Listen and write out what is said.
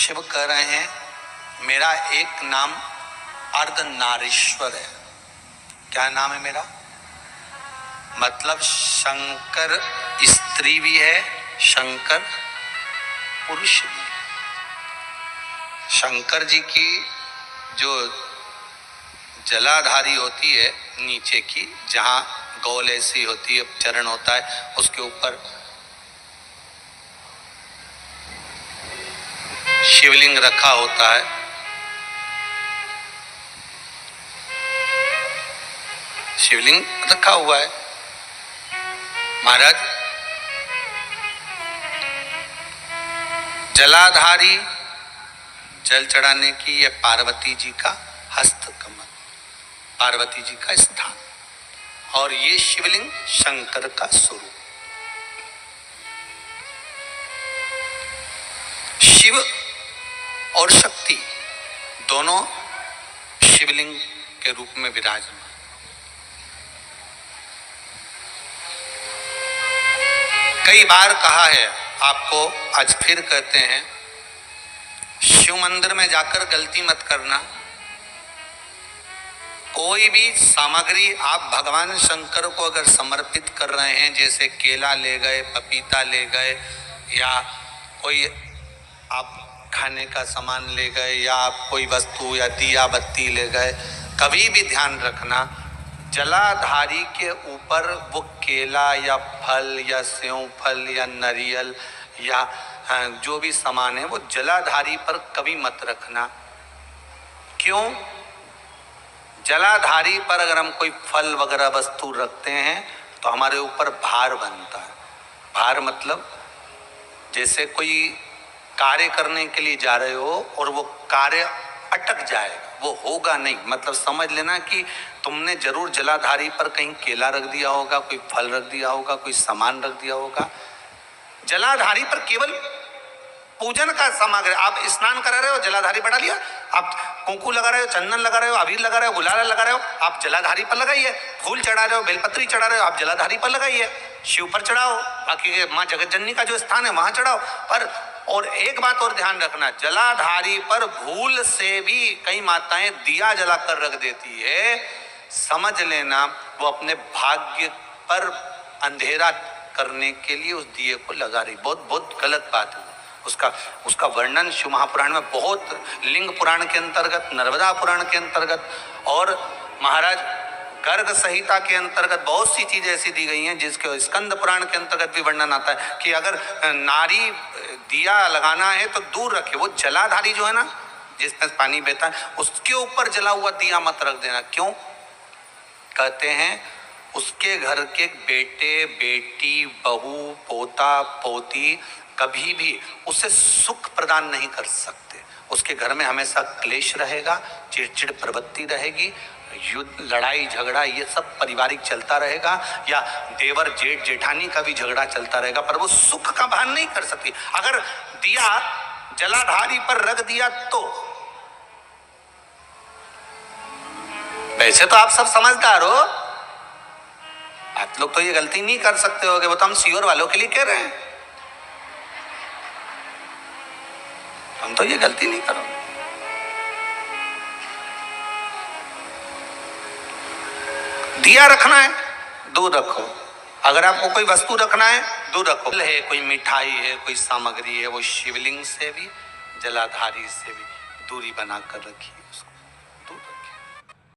शिव कह रहे हैं मेरा एक नाम अर्धनारीश्वर है। क्या नाम है मेरा? मतलब शंकर स्त्री भी है, शंकर पुरुष भी है। शंकर जी की जो जलाधारी होती है नीचे की, जहां गौल ऐसी होती है, चरण होता है, उसके ऊपर शिवलिंग रखा होता है। शिवलिंग रखा हुआ है। महाराज जलाधारी जल चढ़ाने की यह पार्वती जी का हस्त कमल, पार्वती जी का स्थान, और ये शिवलिंग शंकर का स्वरूप। शिव और शक्ति दोनों शिवलिंग के रूप में विराजमान। कई बार कहा है आपको, आज फिर कहते हैं, शिव मंदिर में जाकर गलती मत करना। कोई भी सामग्री आप भगवान शंकर को अगर समर्पित कर रहे हैं, जैसे केला ले गए, पपीता ले गए, या कोई आप खाने का सामान ले गए, या आप कोई वस्तु या दिया बत्ती ले गए, कभी भी ध्यान रखना जलाधारी के ऊपर वो केला या फल या सेव फल या नारियल या जो भी सामान है वो जलाधारी पर कभी मत रखना। क्यों? जलाधारी पर अगर हम कोई फल वगैरह वस्तु रखते हैं तो हमारे ऊपर भार बनता है। भार मतलब जैसे कोई कार्य करने के लिए जा रहे हो और वो कार्य अटक जाएगा, वो होगा नहीं। मतलब समझ लेना कि तुमने जरूर जलाधारी पर कहीं केला रख दिया होगा, कोई फल रख दिया होगा, कोई सामान रख दिया होगा। जलाधारी पर केवल पूजन का सामग्री, आप स्नान करा रहे हो, जलाधारी पर डालिए। आप कुंकू लगा रहे हो, चंदन लगा रहे हो, अबीर लगा रहे हो, गुलाल लगा रहे हो, आप जलाधारी पर लगाइए। फूल चढ़ा रहे हो, बेलपत्री चढ़ा रहे हो, आप जलाधारी पर लगाइए। शिव पर चढ़ाओ, बाकी माँ जगत जननी का जो स्थान है वहां चढ़ाओ। पर और एक बात और ध्यान रखना, जलाधारी पर भूल से भी कई माताएं दिया जलाकर रख देती है, समझ लेना वो अपने भाग्य पर अंधेरा करने के लिए उस दिए को लगा रही। बहुत बहुत गलत बात है। उसका वर्णन शिव महापुराण में बहुत, लिंग पुराण के अंतर्गत, नर्मदा पुराण के अंतर्गत और महाराज गर्ग संहिता के अंतर्गत बहुत सी चीजें ऐसी दी गई हैं, जिसके स्कंद पुराण के अंतर्गत भी वर्णन आता है कि अगर नारी दिया लगाना है तो दूर रखे। वो जलाधारी जो है ना, जिसमें पानी बहता है, उसके ऊपर जला हुआ दिया मत रख देना। क्यों? कहते हैं उसके घर के बेटे बेटी, बहू, पोता पोती कभी भी उसे सुख प्रदान नहीं कर सकते। उसके घर में हमेशा क्लेश रहेगा, चिड़चिड़ प्रवृत्ति रहेगी, युद्ध, लड़ाई झगड़ा, ये सब पारिवारिक चलता रहेगा, या देवर जेठ जेठानी का भी झगड़ा चलता रहेगा, पर वो सुख का भान नहीं कर सकती। अगर दिया जलाधारी पर रख दिया तो, वैसे तो आप सब समझदार हो, आप लोग तो ये गलती नहीं कर सकते होगे, वो तो हम सीओर वालों के लिए कह रहे हैं, हम तो ये गलती नहीं करोगे। दिया रखना है दूर रखो। अगर आपको कोई वस्तु रखना है दूर रखो। है कोई मिठाई है, कोई सामग्री है, वो शिवलिंग से भी जलाधारी से भी दूरी बनाकर रखिए उसको।